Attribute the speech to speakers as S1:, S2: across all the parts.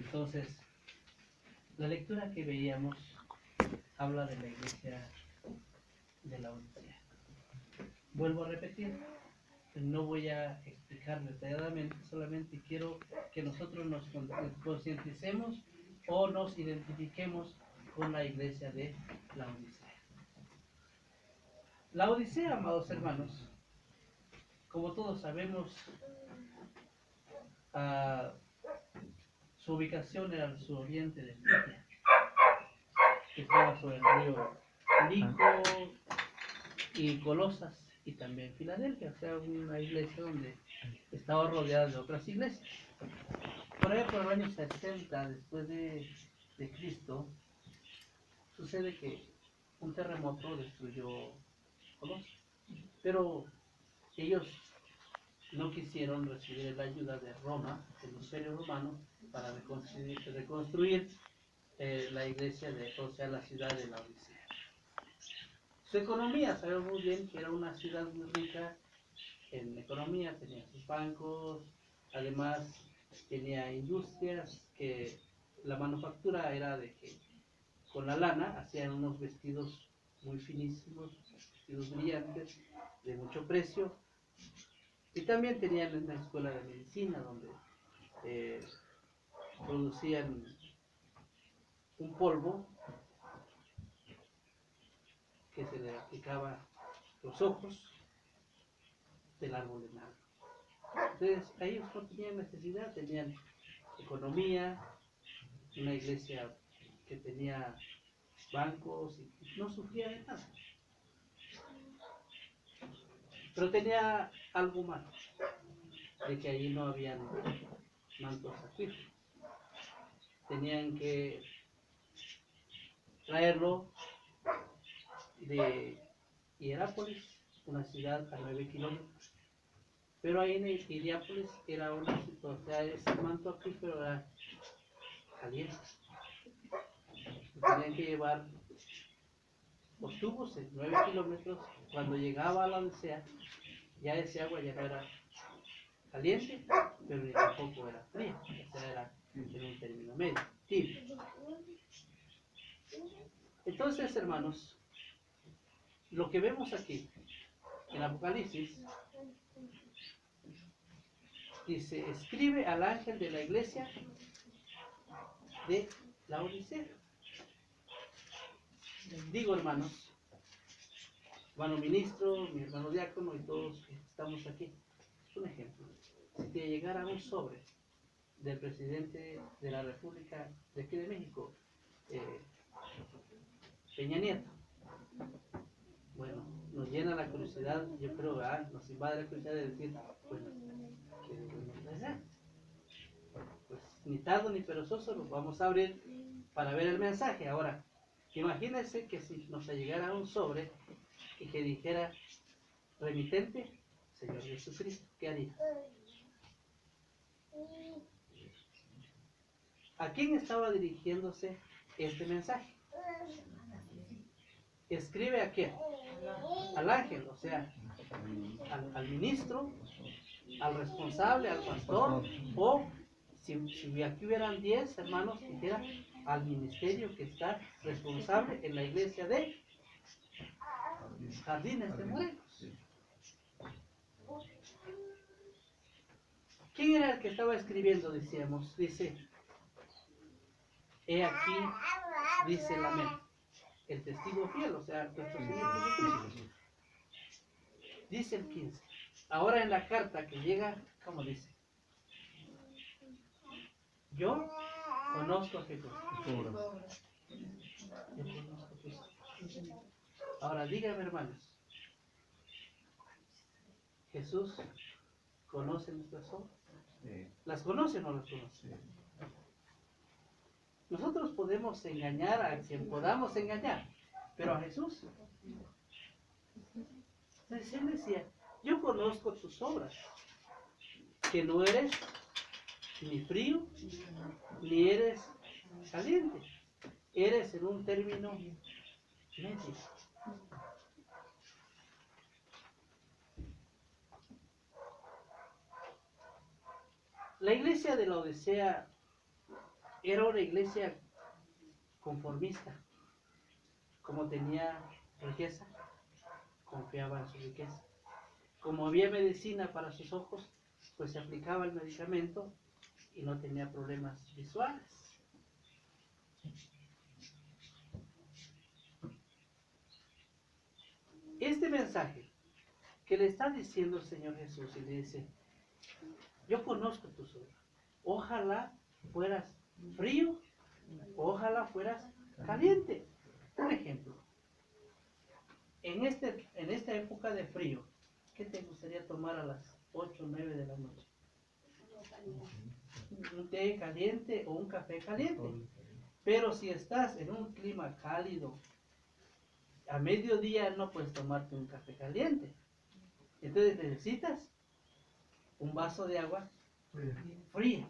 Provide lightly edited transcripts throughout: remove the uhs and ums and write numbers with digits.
S1: Entonces, la lectura que veíamos habla de la iglesia de la Odisea. Vuelvo a repetir, no voy a explicar detalladamente, solamente quiero que nosotros nos concienticemos o nos identifiquemos con la iglesia de la Odisea. La Odisea, amados hermanos, como todos sabemos, su ubicación era al suroriente de Lidia, que estaba sobre el río Lico y Colosas y también Filadelfia, o sea, una iglesia donde estaba rodeada de otras iglesias. Por ahí, por el año 60 después de Cristo, sucede que un terremoto destruyó Colosas, pero ellos no quisieron recibir la ayuda de Roma, del Imperio Romano, para reconstruir la iglesia o sea, la ciudad de la Odisea. Su economía, sabemos muy bien que era una ciudad muy rica en economía, tenía sus bancos, además tenía industrias, que la manufactura era de que con la lana hacían unos vestidos muy finísimos, vestidos brillantes, de mucho precio, y también tenían una escuela de medicina donde producían un polvo que se le aplicaba los ojos del árbol de nardo. Entonces, ellos no tenían necesidad, tenían economía, una iglesia que tenía bancos y no sufría de nada. Pero tenía algo malo, de que allí no habían mantos acuíferos. Tenían que traerlo de Hierápolis, una ciudad a 9 kilómetros. Pero ahí en Hierápolis era una situación, o sea, ese manto acuífero era caliente. Tenían que llevar por tubos en 9 kilómetros. Cuando llegaba a la Odisea, ya ese agua ya no era caliente, pero ni tampoco era fría, o sea, era en un término medio, tibio. Entonces, hermanos, lo que vemos aquí en Apocalipsis dice: escribe al ángel de la iglesia de la Odisea. Digo, hermanos, hermano ministro, mi hermano diácono y todos que estamos aquí, es un ejemplo. Si te llegara un sobre del presidente de la República de aquí de México, Peña Nieto, bueno, nos llena la curiosidad, yo creo, nos invade la curiosidad de decir, bueno, ¿qué nos traerá? Pues ni tardo ni perezoso lo vamos a abrir para ver el mensaje. Ahora, imagínense que si nos llegara un sobre y que dijera remitente, Señor Jesucristo, ¿qué haría? ¿A quién estaba dirigiéndose este mensaje? Escribe a quién? Al ángel, o sea, al ministro, al responsable, al pastor, o si aquí hubieran 10 hermanos, dijera al ministerio que está responsable en la iglesia de Jardines de Morelos. ¿Quién era el que estaba escribiendo? Decíamos, dice, he aquí, dice el amén, el testigo fiel, o sea, nuestro Señor Jesucristo. Dice el 15. Ahora en la carta que llega, ¿cómo dice? Yo conozco a Jesús. Yo conozco a Jesús. Ahora díganme, hermanos, ¿Jesús conoce nuestras obras? ¿Las conoce o no las conoce? Nosotros podemos engañar a quien podamos engañar, pero a Jesús. Entonces él decía, yo conozco tus obras, que no eres ni frío, ni eres caliente, eres en un término medio. La iglesia de la Odisea era una iglesia conformista. Como tenía riqueza, confiaba en su riqueza. Como había medicina para sus ojos, pues se aplicaba el medicamento y no tenía problemas visuales. Este mensaje que le está diciendo el Señor Jesús y le dice, yo conozco tus obras, ojalá fueras frío, ojalá fueras caliente. Por ejemplo, en esta época de frío, ¿qué te gustaría tomar a las 8 o 9 de la noche? Un té caliente o un café caliente. Pero si estás en un clima cálido, a mediodía no puedes tomarte un café caliente. Entonces necesitas un vaso de agua fría.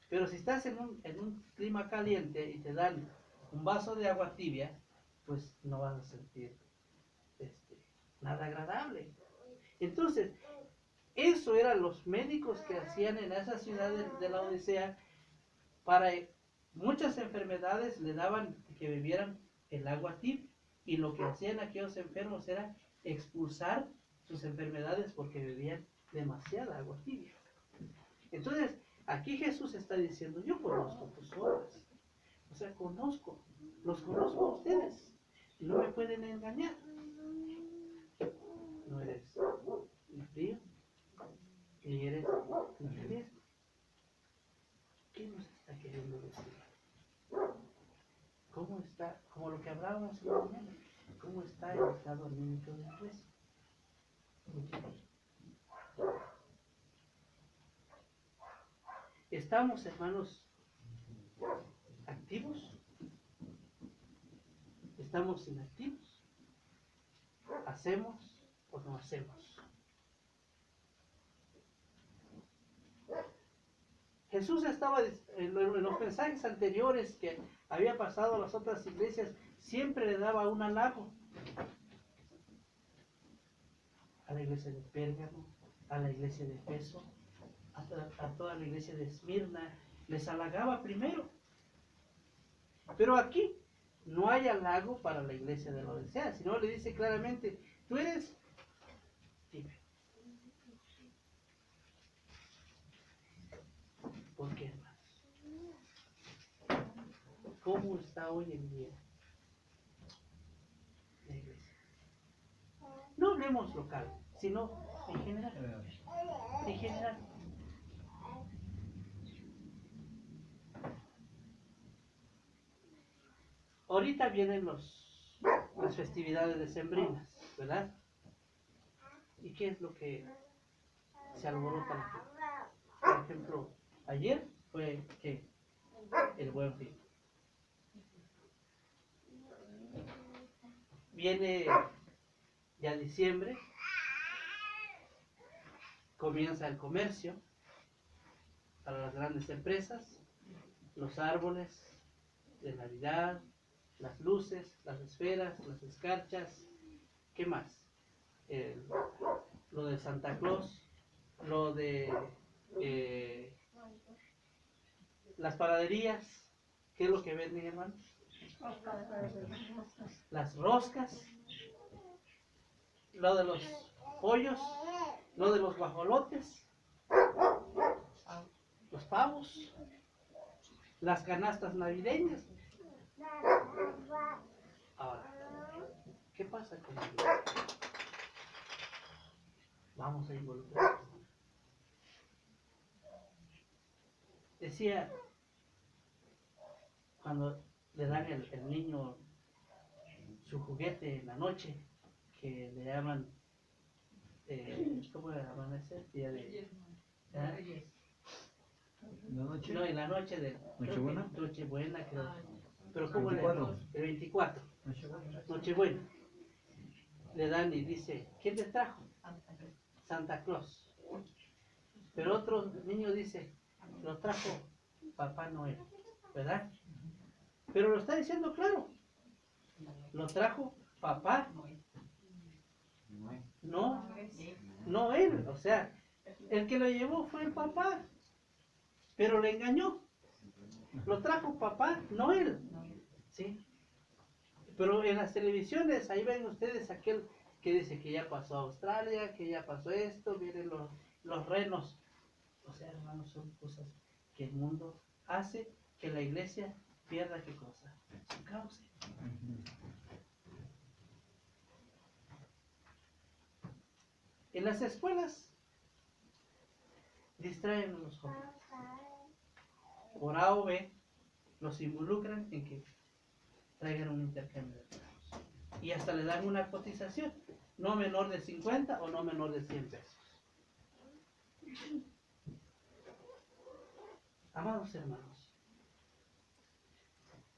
S1: Pero si estás en un clima caliente y te dan un vaso de agua tibia, pues no vas a sentir nada agradable. Entonces, eso eran los médicos que hacían en esa ciudad de la Odisea. Para muchas enfermedades le daban que bebieran el agua tibia. Y lo que hacían aquellos enfermos era expulsar sus enfermedades porque bebían demasiada agua tibia. Entonces, aquí Jesús está diciendo, yo conozco tus obras. O sea, los conozco a ustedes. Y no me pueden engañar. No eres ni frío, ni eres ni caliente. ¿Qué nos está queriendo decir? ¿Cómo está? Como lo que hablábamos en la mañana. ¿Cómo está el estado anímico de la iglesia? ¿Estamos, hermanos, activos? ¿Estamos inactivos? ¿Hacemos o no hacemos? Jesús estaba en los mensajes anteriores que había pasado a las otras iglesias, siempre le daba un halago a la iglesia de Pérgamo, a la iglesia de Efeso, a toda la iglesia de Esmirna, les halagaba primero. Pero aquí no hay halago para la iglesia de la Odisea, sino le dice claramente, tú eres tibio. ¿Por qué, hermanos? ¿Cómo está hoy en día la iglesia? No hablemos local, sino en general. En general. Ahorita vienen las festividades decembrinas, ¿verdad? ¿Y qué es lo que se alborota la gente? Por ejemplo, ayer fue ¿qué? El Buen Fin. Viene ya diciembre, comienza el comercio para las grandes empresas, los árboles de Navidad, las luces, las esferas, las escarchas, ¿qué más? Lo de Santa Claus, lo de las panaderías, ¿qué es lo que venden, hermanos? Las roscas, lo de los pollos, lo de los guajolotes, los pavos, las canastas navideñas. Ahora, ¿qué pasa con la iglesia? Vamos a involucrarnos. Decía, cuando le dan el niño su juguete en la noche, que le llaman, ¿cómo le llaman ese? Día de... ¿eh?
S2: ¿La noche?
S1: No, en la noche de...
S2: ¿Nochebuena?
S1: Nochebuena, creo. Pero ¿cómo le llaman? El 24. Nochebuena. Le dan y dice, ¿quién te trajo? Santa Claus. Pero otro niño dice, lo trajo Papá Noel, ¿verdad? Pero lo está diciendo claro. Lo trajo Papá. No él. O sea, el que lo llevó fue el papá. Pero le engañó. Lo trajo Papá Noel. ¿Sí? Pero en las televisiones, ahí ven ustedes aquel que dice que ya pasó a Australia, que ya pasó esto, miren los renos. O sea, hermanos, son cosas que el mundo hace que la iglesia pierda qué cosa, su cauce. En las escuelas distraen a los jóvenes. Por A o B los involucran en que traigan un intercambio de trabajos. Y hasta le dan una cotización, no menor de 50 o no menor de 100 pesos. Amados hermanos,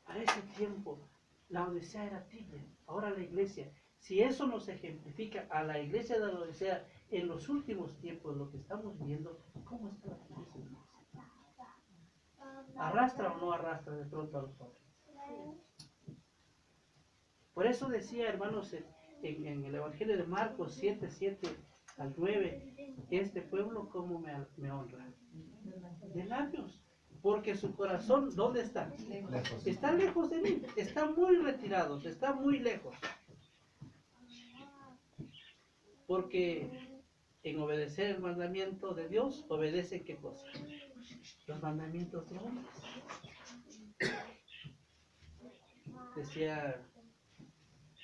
S1: para ese tiempo la Odisea era tibia, ahora la iglesia, si eso nos ejemplifica a la iglesia de la Odisea en los últimos tiempos, lo que estamos viendo, ¿cómo está la iglesia? ¿Arrastra o no arrastra de pronto a los jóvenes? Por eso decía, hermanos, en el Evangelio de Marcos 7, 7 al 9, este pueblo cómo me honra. De labios. Porque su corazón, ¿dónde está?
S2: Lejos.
S1: Está lejos de mí, está muy retirado, está muy lejos. Porque en obedecer el mandamiento de Dios, obedece ¿qué cosa? Los mandamientos de hombres. Decía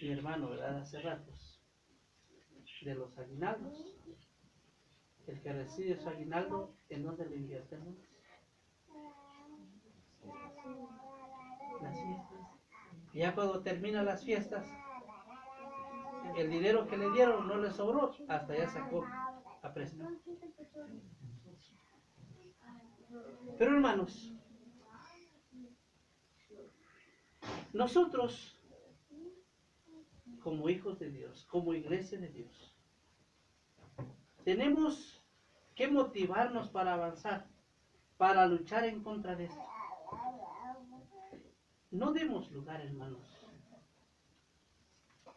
S1: mi hermano, ¿verdad? Hace ratos, de los aguinaldos. El que recibe su aguinaldo, ¿en dónde lo invierte, hermanos? Las fiestas. Y ya cuando terminan las fiestas, el dinero que le dieron no le sobró, hasta ya sacó a préstamo. Pero hermanos, nosotros, como hijos de Dios, como iglesia de Dios, tenemos que motivarnos para avanzar, para luchar en contra de esto. No demos lugar, hermanos,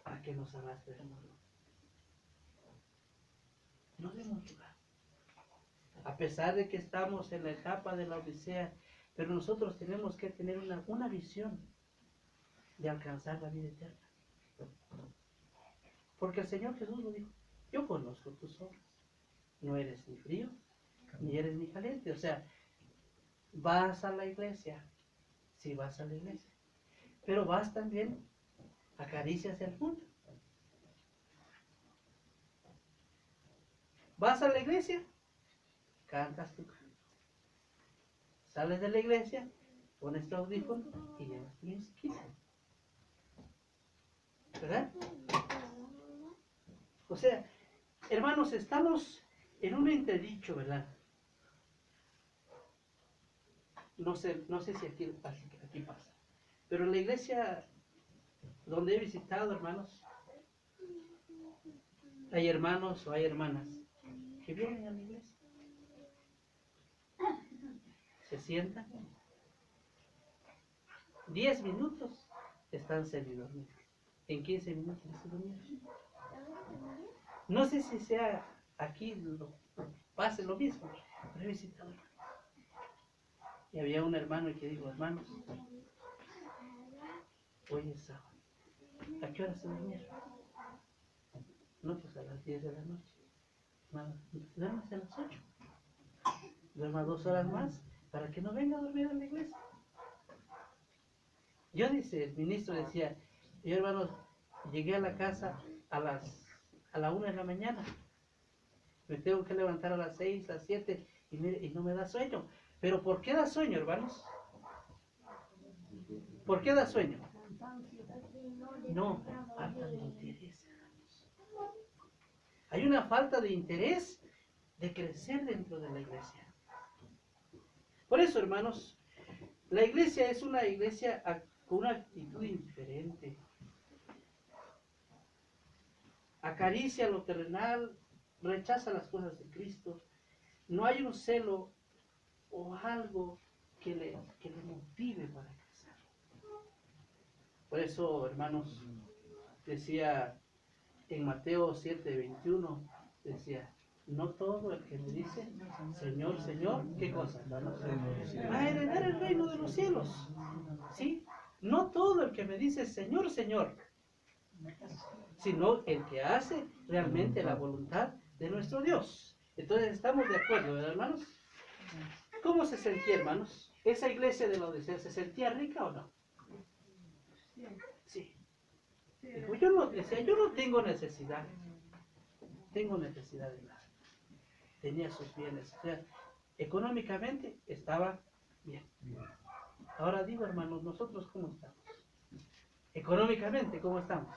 S1: a que nos arrastre el mundo. No demos lugar. A pesar de que estamos en la etapa de la Odisea, pero nosotros tenemos que tener una visión de alcanzar la vida eterna. Porque el Señor Jesús lo dijo, yo conozco tus obras. No eres ni frío, ni eres ni caliente. O sea, vas a la iglesia, sí vas a la iglesia, pero vas también, acaricias el mundo. Vas a la iglesia, cantas tu canto. Sales de la iglesia, pones tu audífono y llevas tu musiquita. ¿Verdad? O sea, hermanos, estamos en un entredicho, ¿verdad? No sé si aquí pasa. Pero en la iglesia donde he visitado, hermanos, hay hermanos o hay hermanas que vienen a la iglesia. Se sientan. 10 minutos están semidormidos. En 15 minutos se durmieron. No sé si sea aquí pase lo mismo, pero he visitado hermanos. Y había un hermano que dijo, hermanos, hoy es sábado. ¿A qué hora se durmieron? No, pues a las 10 de la noche. Duérmase a las 8. Duerma 2 horas más para que no venga a dormir a la iglesia. Yo, dice, el ministro decía, yo hermanos, llegué a la casa a la 1 de la mañana. Me tengo que levantar a las 6, a las 7 y no me da sueño. ¿Pero por qué da sueño, hermanos? ¿Por qué da sueño? No, falta de interés, hermanos. Hay una falta de interés de crecer dentro de la iglesia. Por eso, hermanos, la iglesia es una iglesia con una actitud indiferente. Acaricia lo terrenal, rechaza las cosas de Cristo. No hay un celo o algo que le motive para crecer. Por eso, hermanos, decía en Mateo 7:21, decía, no todo el que me dice Señor, Señor, ¿qué cosa? Va a heredar el reino de los cielos. ¿Sí? No todo el que me dice Señor, Señor, sino el que hace realmente la voluntad de nuestro Dios. Entonces estamos de acuerdo, ¿verdad, hermanos? ¿Cómo se sentía, hermanos? ¿Esa iglesia de la Odisea se sentía rica o no? Sí. Dijo, decía, yo no tengo necesidad. Tengo necesidad de nada. Tenía sus bienes. O sea, económicamente estaba bien. Ahora digo, hermanos, nosotros ¿cómo estamos? Económicamente, ¿cómo estamos?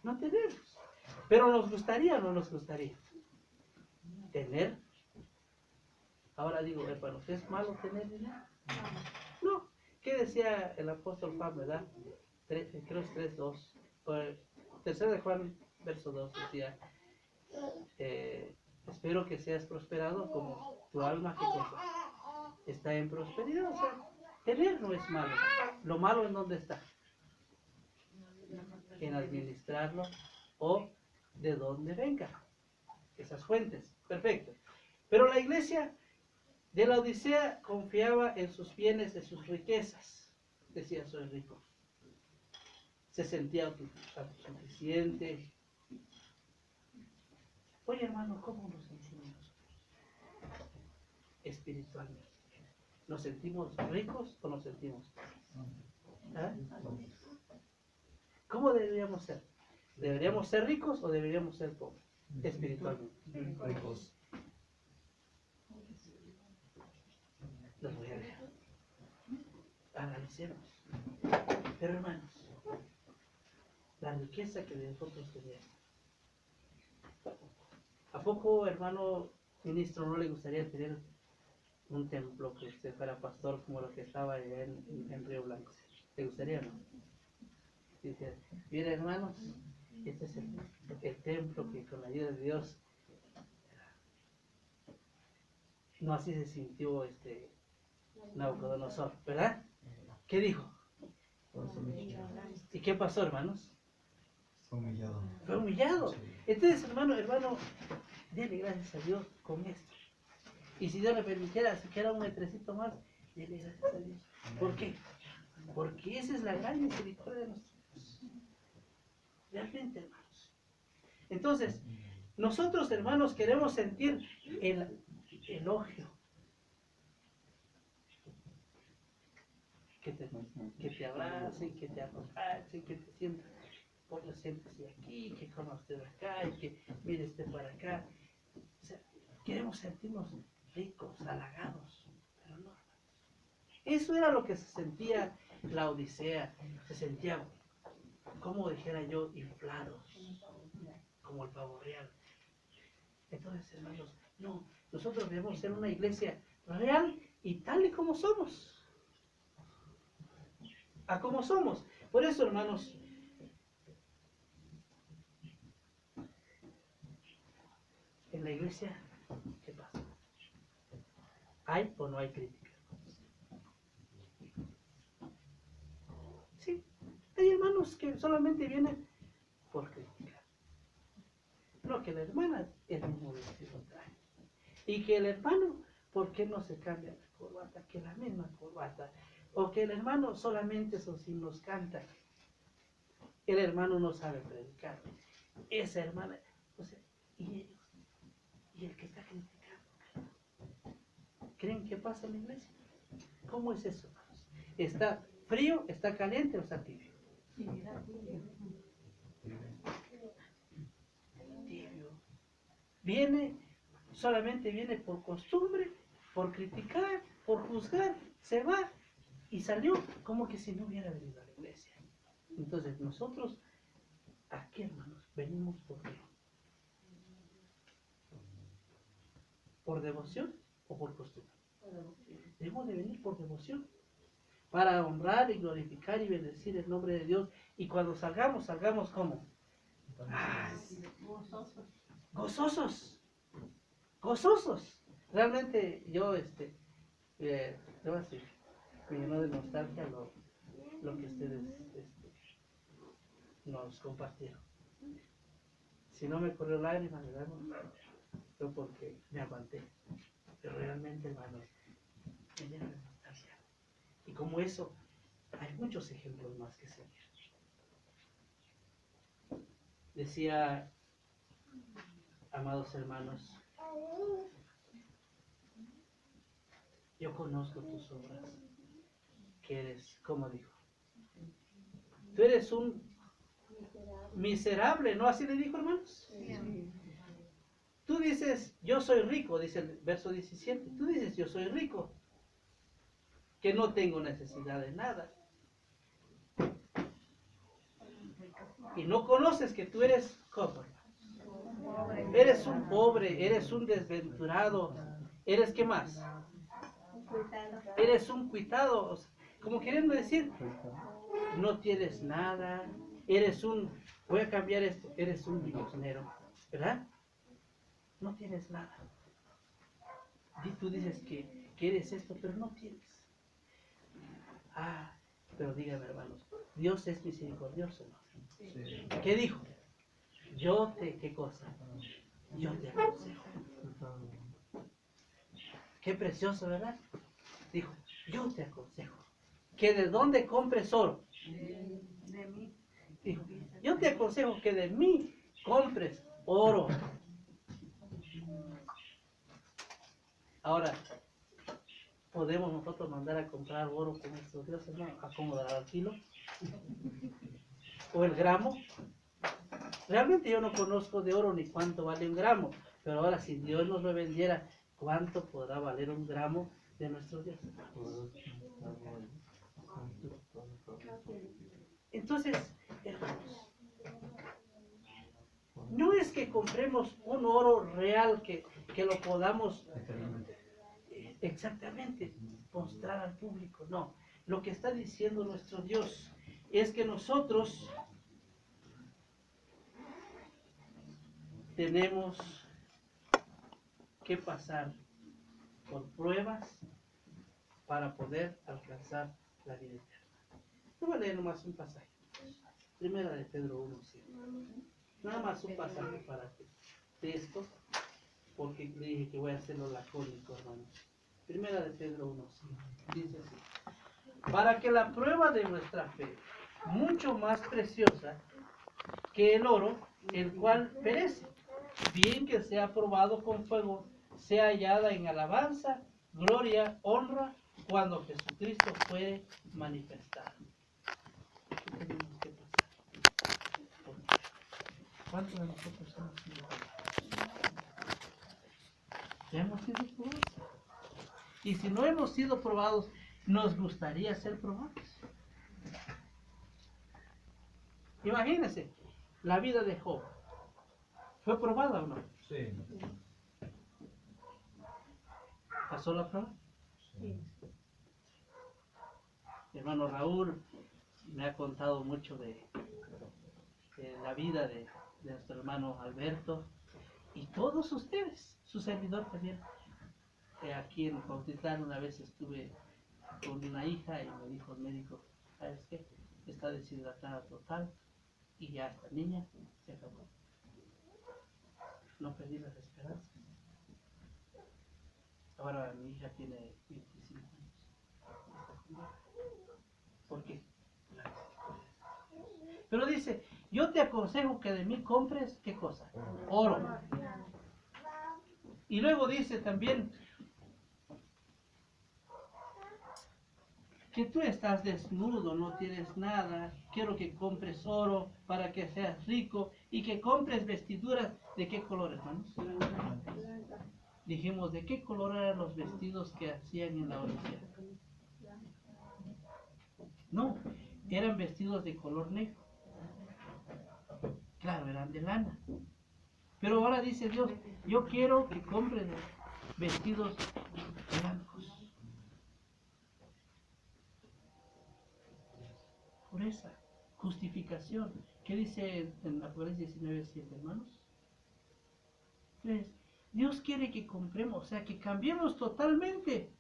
S1: No tenemos. Pero nos gustaría o no nos gustaría tener. Ahora digo, hermanos, ¿es malo tener dinero? No. ¿Qué decía el apóstol Juan, verdad? Creo es 3:2. Tercero de Juan, verso 2, decía, espero que seas prosperado como tu alma que cosa está en prosperidad. O sea, tener no es malo. Lo malo en dónde está. En administrarlo o de dónde venga. Esas fuentes. Perfecto. Pero la iglesia de la Odisea confiaba en sus bienes, en sus riquezas. Decía, soy rico. Se sentía autosuficiente. Oye, hermano, ¿cómo nos sentimos nosotros? Espiritualmente. ¿Nos sentimos ricos o nos sentimos pobres? ¿Ah? ¿Cómo deberíamos ser? ¿Deberíamos ser ricos o deberíamos ser pobres? Espiritualmente.
S2: Ricos.
S1: Los voy a dejar. Analicemos. Pero hermanos, la riqueza que nosotros teníamos. ¿A poco, hermano ministro, no le gustaría tener un templo que usted fuera pastor como lo que estaba allá en Río Blanco? ¿Le gustaría o no? Dice, mira, hermanos, este es el templo que con la ayuda de Dios, no así se sintió Nabucodonosor, ¿verdad? ¿Qué dijo? ¿Y qué pasó, hermanos?
S2: Humillado.
S1: Fue humillado. Entonces, hermano, dele gracias a Dios con esto. Y si Dios le permitiera, si queda un metrecito más, dele gracias a Dios. ¿Por qué? Porque esa es la gran misericordia de nuestro Dios. Realmente, hermanos. Entonces, nosotros, hermanos, queremos sentir el elogio. Que te abracen, que te apapachen, que te sientan. Pues siéntese aquí, que coma usted acá, y que mire usted para acá. O sea, queremos sentirnos ricos, halagados, pero no, hermanos. Eso era lo que se sentía la Odisea, se sentía, como dijera yo, inflados, como el pavo real. Entonces, hermanos, no, nosotros debemos ser una iglesia real y tal y como somos. A como somos. Por eso, hermanos, en la iglesia, ¿qué pasa? ¿Hay o no hay crítica? Sí, hay hermanos que solamente vienen por criticar. No, que la hermana el mismo vestido trae. Y que el hermano, ¿por qué no se cambia la corbata? Que la misma corbata. O que el hermano solamente esos himnos canta. El hermano no sabe predicar. Esa hermana, o sea, y ellos, y el que está criticando. ¿Creen que pasa en la iglesia? ¿Cómo es eso, hermanos? ¿Está frío, está caliente o está tibio? Tibio. Solamente viene por costumbre, por criticar, por juzgar, se va y salió como que si no hubiera venido a la iglesia. Entonces nosotros, aquí, hermanos, venimos por qué? ¿Por devoción o por costumbre? Debemos de venir por devoción, para honrar y glorificar y bendecir el nombre de Dios. Y cuando salgamos ¿cómo? Gozosos, gozosos. Realmente yo, me llenó de nostalgia lo que ustedes nos compartieron. Si no me corrió lágrimas, ¿verdad? Fue porque me aguanté. Pero realmente, hermanos, me llena de nostalgia. Y como eso, hay muchos ejemplos más que seguir. Decía, amados hermanos, yo conozco tus obras, que eres, como dijo, tú eres un miserable, ¿no? Así le dijo, hermanos. Tú dices, yo soy rico, dice el verso 17. Tú dices, yo soy rico, que no tengo necesidad de nada. Y no conoces que tú eres ¿cómo? Eres un pobre, eres un desventurado, eres ¿qué más? Eres un cuitado, como queriendo decir, no tienes nada, eres un, voy a cambiar esto, eres un limosnero, ¿verdad? No tienes nada. Y tú dices que eres esto, pero no tienes. Ah, pero dígame, hermanos, Dios es misericordioso, ¿no?
S2: Sí.
S1: ¿Qué dijo? Yo te, ¿qué cosa? Yo te aconsejo. Qué precioso, ¿verdad? Dijo, yo te aconsejo que de dónde compres oro.
S3: De mí.
S1: Dijo, yo te aconsejo que de mí compres oro. Ahora, ¿podemos nosotros mandar a comprar oro con nuestros dioses, no? ¿A cómo dará el kilo? ¿O el gramo? Realmente yo no conozco de oro ni cuánto vale un gramo, pero ahora si Dios nos lo vendiera, ¿cuánto podrá valer un gramo de nuestros dioses? Entonces, hermanos, no es que compremos un oro real que lo podamos exactamente mostrar al público, no. Lo que está diciendo nuestro Dios es que nosotros tenemos que pasar por pruebas para poder alcanzar la vida eterna. Voy a leer nomás un pasaje. Primera de Pedro 1:7. Nada más un pasaje para que de esto, porque le dije que voy a hacerlo lacónico, hermanos. Primera de Pedro 1:7. Dice así: para que la prueba de vuestra fe, mucho más preciosa que el oro, el cual perece, bien que sea probado con fuego, sea hallada en alabanza, gloria, honra, cuando Jesucristo fue manifestado. ¿Qué tenemos que pasar? ¿Cuántos de nosotros hemos sido probados? ¿Ya hemos sido probados? Y si no hemos sido probados, ¿nos gustaría ser probados? Imagínense, la vida de Job. ¿Fue probada o no?
S2: Sí.
S1: ¿Pasó la prueba?
S3: Sí.
S1: Mi hermano Raúl me ha contado mucho de la vida de nuestro hermano Alberto y todos ustedes, su servidor también. Aquí en Cuautitlán una vez estuve con una hija y me dijo el médico, ¿sabes qué? Está deshidratada total y ya esta niña se acabó. No perdí las esperanzas. Ahora mi hija tiene 25 años. ¿Por qué? Pero dice, yo te aconsejo que de mí compres, ¿qué cosa? Oro. Y luego dice también que tú estás desnudo, no tienes nada, quiero que compres oro para que seas rico y que compres vestiduras. ¿De qué color, hermanos? Dijimos, ¿de qué color eran los vestidos que hacían en la Odisea? No, eran vestidos de color negro. Claro, eran de lana. Pero ahora dice Dios, yo quiero que compres vestidos blancos. Pureza, justificación. ¿Qué dice en Apocalipsis 19:7, hermanos? Entonces, Dios quiere que compremos, o sea, que cambiemos totalmente.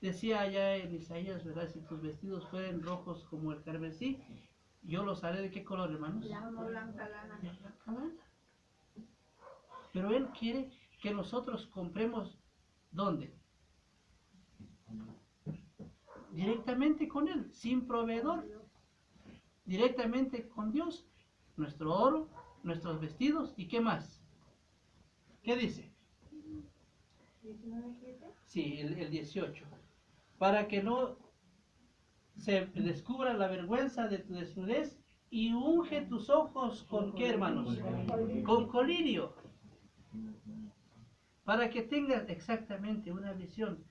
S1: Decía allá en Isaías, ¿verdad? Si tus vestidos fueren rojos como el carmesí, yo los haré ¿de qué color, hermanos?
S3: Blanca lana.
S1: De blanca lana. Pero Él quiere que nosotros compremos, ¿dónde? Directamente con Él, sin proveedor, directamente con Dios. Nuestro oro, nuestros vestidos y ¿qué más? ¿Qué dice?
S3: 19:7.
S1: Sí, el 18. Para que no se descubra la vergüenza de tu desnudez y unge tus ojos con ¿qué, hermanos? Con colirio. Para que tengas exactamente una visión,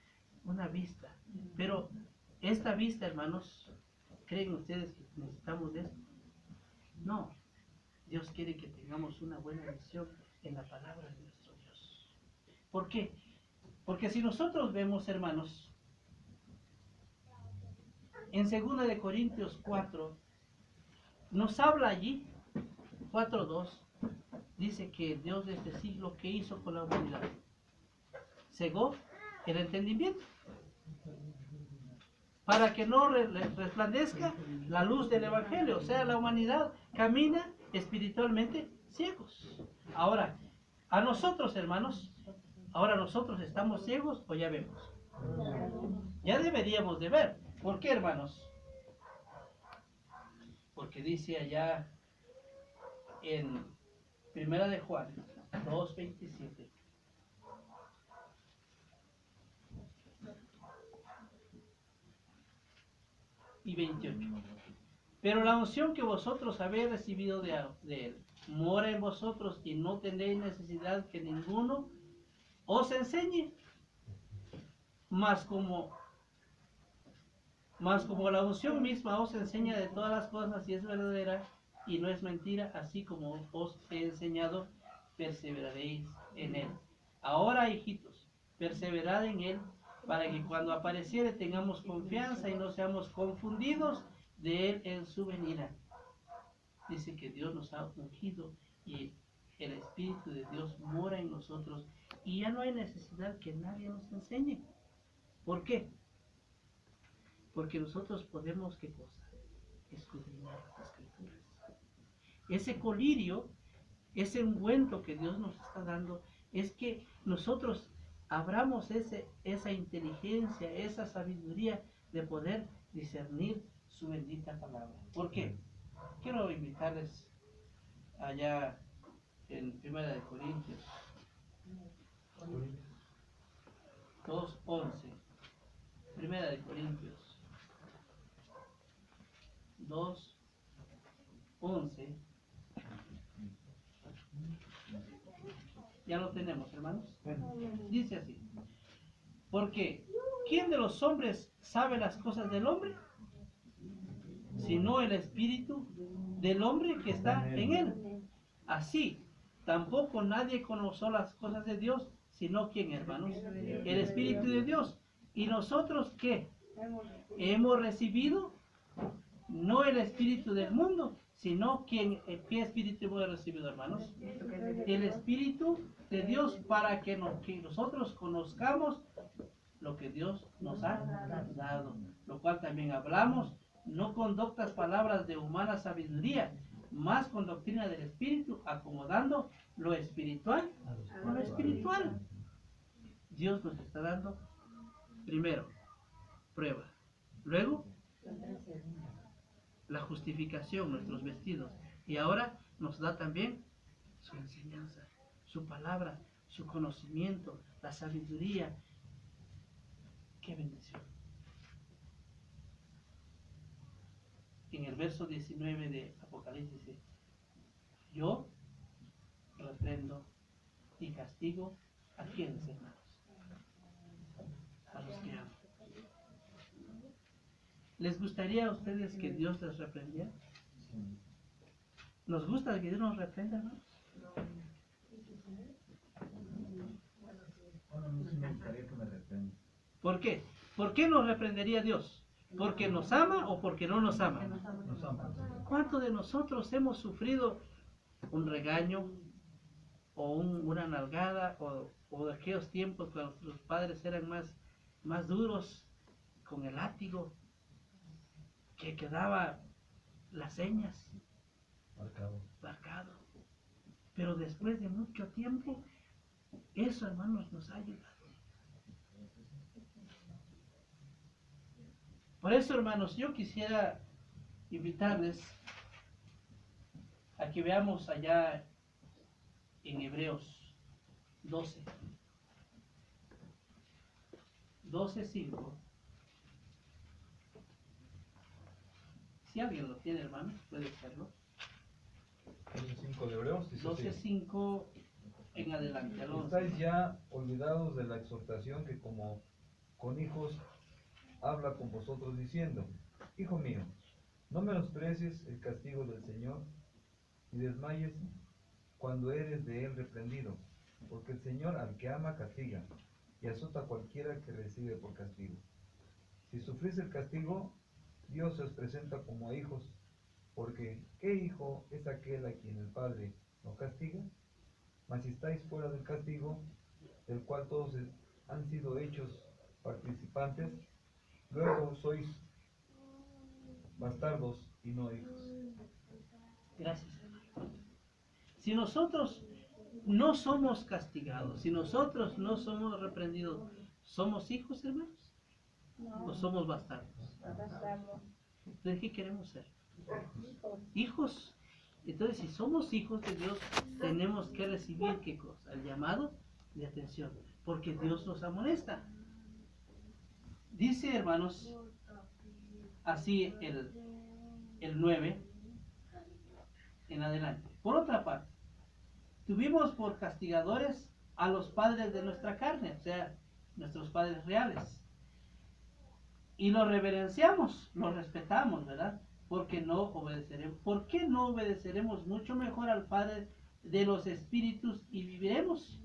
S1: una vista. Pero esta vista, hermanos, ¿creen ustedes que necesitamos de esto? No. Dios quiere que tengamos una buena visión en la palabra de nuestro Dios. ¿Por qué? Porque si nosotros vemos, hermanos, en 2 de Corintios 4, nos habla allí, 4:2, dice que Dios de este siglo, ¿qué hizo con la humanidad? Cegó el entendimiento, para que no resplandezca la luz del Evangelio. O sea, la humanidad camina espiritualmente ciegos. Ahora, a nosotros, hermanos, ahora nosotros estamos ciegos o ya vemos. Ya deberíamos de ver. ¿Por qué, hermanos? Porque dice allá en 1 de Juan 2:27. Y 28. Pero la unción que vosotros habéis recibido de Él mora en vosotros y no tendréis necesidad que ninguno os enseñe. Mas como la unción misma os enseña de todas las cosas y es verdadera y no es mentira, así como os he enseñado, perseveraréis en Él. Ahora, hijitos, perseverad en Él, para que cuando apareciere tengamos confianza y no seamos confundidos de Él en su venida. Dice que Dios nos ha ungido y el Espíritu de Dios mora en nosotros y ya no hay necesidad que nadie nos enseñe. ¿Por qué? Porque nosotros podemos, ¿qué cosa? Escudriñar las Escrituras. Ese colirio, ese ungüento que Dios nos está dando, es que nosotros abramos esa inteligencia, esa sabiduría de poder discernir su bendita palabra. ¿Por qué? Quiero invitarles allá en 1 de Corintios 2:11. 1 de Corintios 2:11. Ya lo tenemos, hermanos. Dice así: porque ¿quién de los hombres sabe las cosas del hombre? Sino el espíritu del hombre que está en él. Así, tampoco nadie conoció las cosas de Dios, sino ¿quién, hermanos? El Espíritu de Dios. ¿Y nosotros qué? Hemos recibido no el espíritu del mundo, sino ¿qué espíritu hemos recibido, hermanos? El Espíritu de Dios, para que nosotros conozcamos lo que Dios nos ha dado, lo cual también hablamos, no con doctas palabras de humana sabiduría, más con doctrina del Espíritu, acomodando lo espiritual con lo espiritual. Dios nos está dando, primero, prueba, luego, la justificación, nuestros vestidos, y ahora nos da también su enseñanza, su palabra, su conocimiento, la sabiduría. ¡Qué bendición! En el verso 19 de Apocalipsis dice: yo reprendo y castigo a quienes, hermanos, a los que amo. ¿Les gustaría a ustedes que Dios les reprendiera? ¿Nos gusta que Dios nos reprenda, hermanos?
S2: Bueno, a mí sí me gustaría que me reprenda.
S1: ¿Por qué? ¿Por qué nos reprendería Dios? ¿Porque nos ama o porque no nos ama?
S2: Nos aman.
S1: ¿Cuántos de nosotros hemos sufrido un regaño o una nalgada o de aquellos tiempos cuando nuestros padres eran más duros con el látigo, que quedaba las señas
S2: Marcado.
S1: marcado? Pero después de mucho tiempo Eso, hermanos, nos ha ayudado. Por eso, hermanos, yo quisiera invitarles a que veamos allá en Hebreos 12, 12:5. Si alguien lo tiene, hermanos, puede hacerlo.
S4: 12:5 de Hebreos dice así:
S1: 12:5 en adelante. al 11.
S4: Estáis ya olvidados de la exhortación que como con hijos habla con vosotros diciendo: Hijo mío, no menosprecies el castigo del Señor, ni desmayes cuando eres de él reprendido, porque el Señor al que ama castiga, y azota a cualquiera que recibe por castigo. Si sufrís el castigo, Dios se os presenta como a hijos, porque ¿qué hijo es aquel a quien el Padre no castiga? Mas si estáis fuera del castigo, del cual todos han sido hechos participantes, luego sois bastardos y no hijos.
S1: Gracias, hermano. Si nosotros no somos castigados, si nosotros no somos reprendidos, ¿somos hijos, hermanos?
S3: No,
S1: ¿O somos bastardos?
S3: bastardo.
S1: Entonces, ¿qué queremos ser?
S3: Hijos.
S1: Hijos. Entonces, si somos hijos de Dios, tenemos que recibir, ¿qué cosa? El llamado de atención, porque Dios nos amonesta. Dice, hermanos, así el 9 en adelante. Por otra parte, tuvimos por castigadores a los padres de nuestra carne, o sea, nuestros padres reales. Y los reverenciamos, los respetamos, ¿verdad? ¿Por qué no obedeceremos mucho mejor al Padre de los espíritus y viviremos?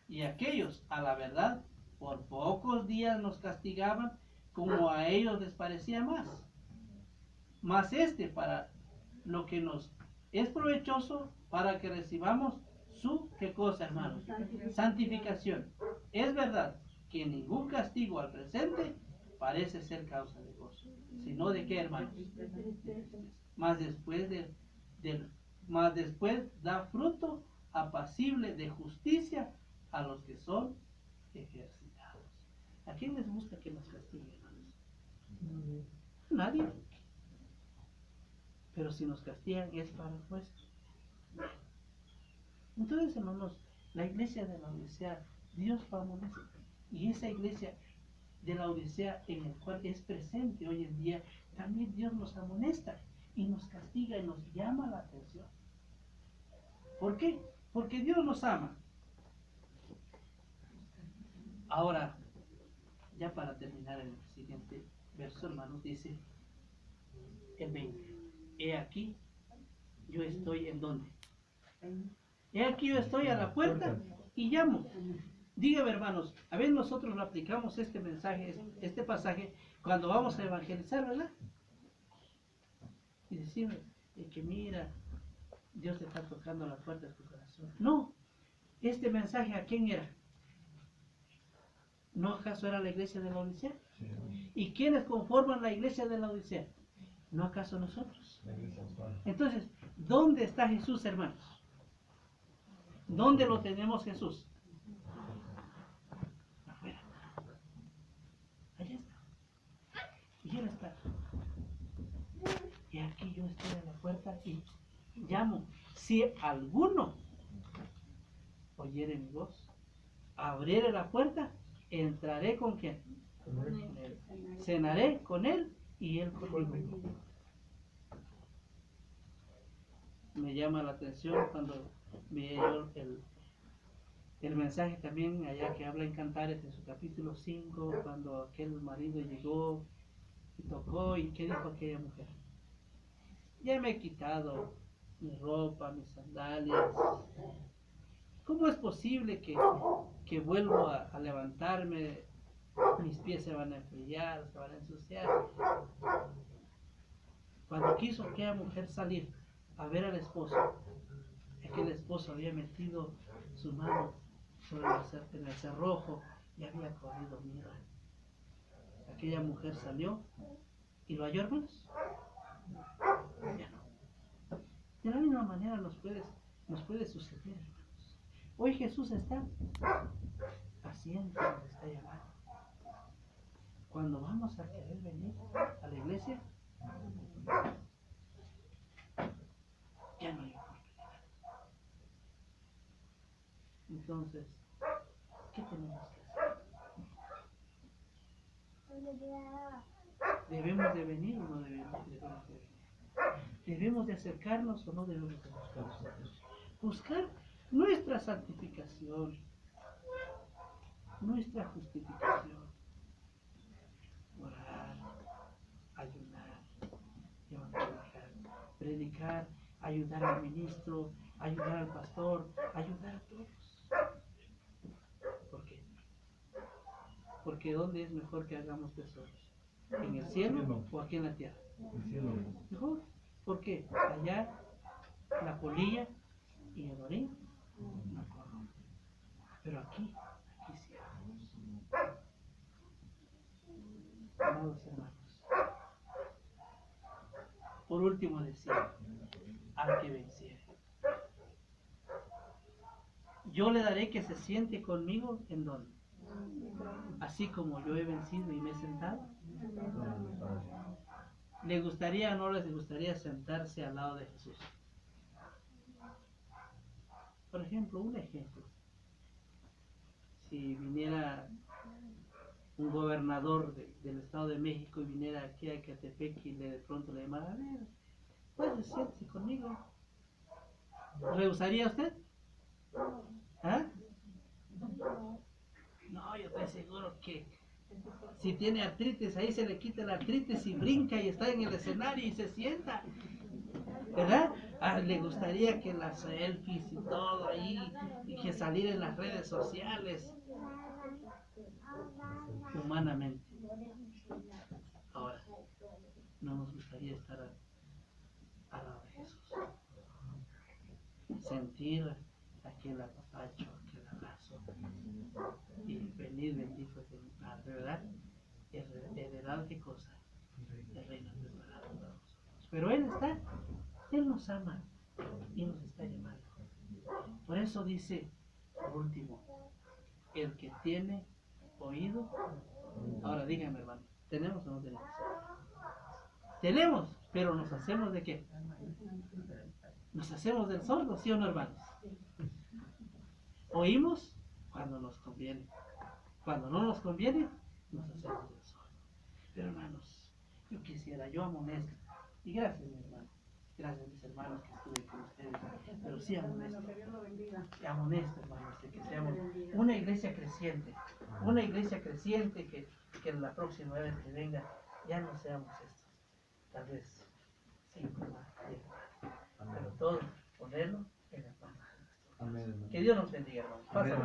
S1: Y aquellos, a la verdad, por pocos días nos castigaban como a ellos les parecía más. Mas para lo que nos es provechoso, para que recibamos su, ¿qué cosa, hermanos? Santificación. Es verdad que ningún castigo al presente parece ser causa de gozo, sino de qué, hermanos? Mas después da fruto apacible de justicia a los que son ejercitados. ¿A quién les gusta que nos castiguen, hermanos? Nadie. Pero si nos castigan es para el puesto. Entonces, hermanos, la iglesia de la Odisea, Dios va a amonestar. Y esa iglesia de la Odisea en el cual es presente hoy en día, también Dios nos amonesta y nos castiga y nos llama la atención. ¿Por qué? Porque Dios nos ama. Ahora, ya para terminar el siguiente verso, hermanos, dice el 20. He aquí, yo estoy en donde. He aquí yo estoy a la puerta y llamo. Dígame, hermanos, a ver, nosotros lo aplicamos este mensaje, este pasaje, cuando vamos a evangelizar, ¿verdad? Y decimos que mira, Dios te está tocando la puerta de tu corazón. No, este mensaje, ¿a quién era? ¿No acaso era la iglesia de la Odisea?
S4: Sí,
S1: ¿Y quiénes conforman la iglesia de la Odisea? ¿No acaso nosotros?
S4: la iglesia actual.
S1: Entonces, ¿dónde está Jesús, hermanos? ¿Dónde lo tenemos Jesús? Afuera. Allá está. Y Él está. Y aquí yo estoy a la puerta y llamo. Si alguno oyere mi voz, abriere la puerta, entraré con quién. Con él. Cenaré con él y él conmigo. Me llama la atención cuando veo el mensaje también allá que habla en Cantares en su capítulo 5, cuando aquel marido llegó y tocó, y ¿qué dijo aquella mujer? Ya me he quitado mi ropa, mis sandalias. ¿Cómo es posible que vuelvo a levantarme? Mis pies se van a enfriar, se van a ensuciar. Cuando quiso aquella mujer salir a ver al esposo, es que el esposo había metido su mano en el cerrojo y había corrido mirra. Aquella mujer salió y lo halló, hermanos. Ya no. De la misma manera nos puede suceder, hermanos. Hoy Jesús está paciente, nos está llamando. Cuando vamos a querer venir a la iglesia, ya no hay oportunidad. Entonces, ¿qué tenemos que hacer? ¿Debemos de venir o no debemos de venir? ¿Debemos de acercarnos o no debemos de buscarnos? Buscar nuestra santificación, nuestra justificación. Orar, ayunar, evangelizar, predicar, ayudar al ministro, ayudar al pastor, ayudar a todos. ¿Por qué? Porque ¿dónde es mejor que hagamos tesoros? ¿En el cielo o aquí en la tierra?
S4: El cielo.
S1: Mejor. ¿Por qué? Allá la polilla y el orín no corrompen. Pero aquí sí. Amados hermanos, por último decía, al que venciere, yo le daré que se siente conmigo en donde, así como yo he vencido y me he sentado. ¿Le gustaría o no les gustaría sentarse al lado de Jesús? Por ejemplo, un ejemplo. Si viniera un gobernador del Estado de México y viniera aquí a Ecatepec y de pronto le llamara, a ver, pues siéntese conmigo. ¿Le gustaría a usted? ¿Ah? No, yo estoy seguro que si tiene artritis, ahí se le quita la artritis y brinca y está en el escenario y se sienta. ¿Verdad? Le gustaría que las selfies y todo ahí, y que salir en las redes sociales. Humanamente. Ahora, no nos gustaría estar al lado de Jesús. Sentir aquel apapacho, aquel abrazo. Y venir bendito de mi Padre, ¿verdad? Heredad, ¿qué cosa? El reino preparado para nosotros. Pero Él nos ama y nos está llamando. Por eso dice, por último, el que tiene oído. Ahora díganme, hermano, ¿tenemos o no tenemos? Tenemos, pero nos hacemos de qué? Nos hacemos del sordo, ¿sí o no, hermanos? Oímos cuando nos conviene. Cuando no nos conviene, nos hacemos del sordo. Pero hermanos, yo quisiera, yo amonesto, y gracias mi hermano, gracias mis hermanos que estuve con ustedes, pero sí amonesto, hermanos, de que seamos una iglesia creciente que en la próxima vez que venga ya no seamos estos, tal vez 5 más, 10 más, pero todo ponerlo en las manos de nuestro Dios. Que Dios nos bendiga, hermanos. Pásale.